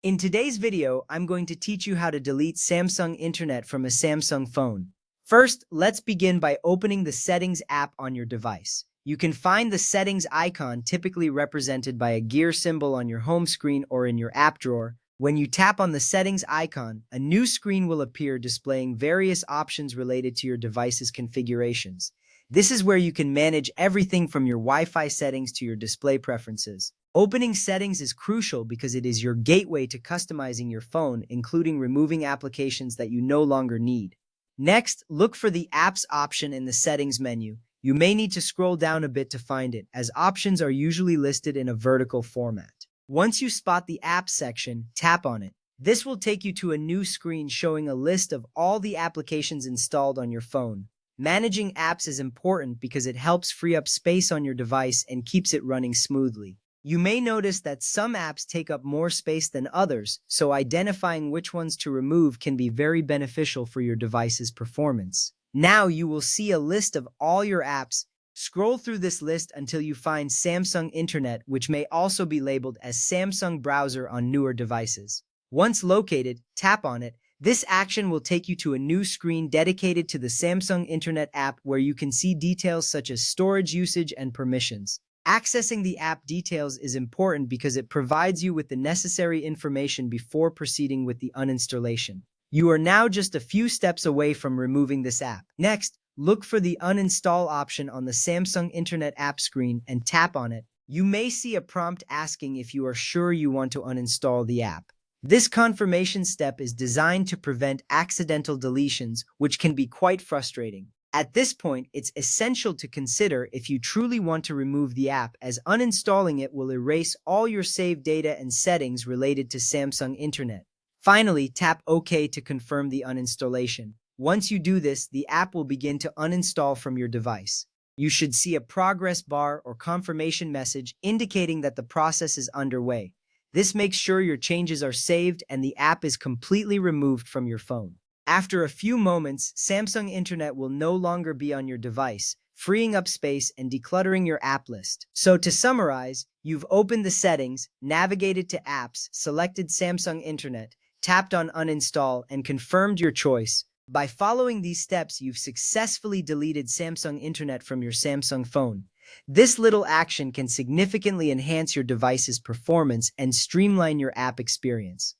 In today's video, I'm going to teach you how to delete Samsung Internet from a Samsung phone. First, let's begin by opening the Settings app on your device. You can find the Settings icon typically represented by a gear symbol on your home screen or in your app drawer. When you tap on the Settings icon, a new screen will appear displaying various options related to your device's configurations. This is where you can manage everything from your Wi-Fi settings to your display preferences. Opening settings is crucial because it is your gateway to customizing your phone, including removing applications that you no longer need. Next, look for the Apps option in the Settings menu. You may need to scroll down a bit to find it, as options are usually listed in a vertical format. Once you spot the Apps section, tap on it. This will take you to a new screen showing a list of all the applications installed on your phone. Managing apps is important because it helps free up space on your device and keeps it running smoothly. You may notice that some apps take up more space than others, so identifying which ones to remove can be very beneficial for your device's performance. Now you will see a list of all your apps. Scroll through this list until you find Samsung Internet, which may also be labeled as Samsung Browser on newer devices. Once located, tap on it. This action will take you to a new screen dedicated to the Samsung Internet app where you can see details such as storage usage and permissions. Accessing the app details is important because it provides you with the necessary information before proceeding with the uninstallation. You are now just a few steps away from removing this app. Next, look for the uninstall option on the Samsung Internet app screen and tap on it. You may see a prompt asking if you are sure you want to uninstall the app. This confirmation step is designed to prevent accidental deletions, which can be quite frustrating. At this point, it's essential to consider if you truly want to remove the app, as uninstalling it will erase all your saved data and settings related to Samsung Internet. Finally, tap OK to confirm the uninstallation. Once you do this, the app will begin to uninstall from your device. You should see a progress bar or confirmation message indicating that the process is underway. This makes sure your changes are saved and the app is completely removed from your phone. After a few moments, Samsung Internet will no longer be on your device, freeing up space and decluttering your app list. So to summarize, you've opened the settings, navigated to apps, selected Samsung Internet, tapped on uninstall, and confirmed your choice. By following these steps, you've successfully deleted Samsung Internet from your Samsung phone. This little action can significantly enhance your device's performance and streamline your app experience.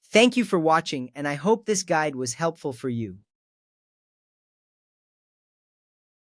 Thank you for watching, and I hope this guide was helpful for you.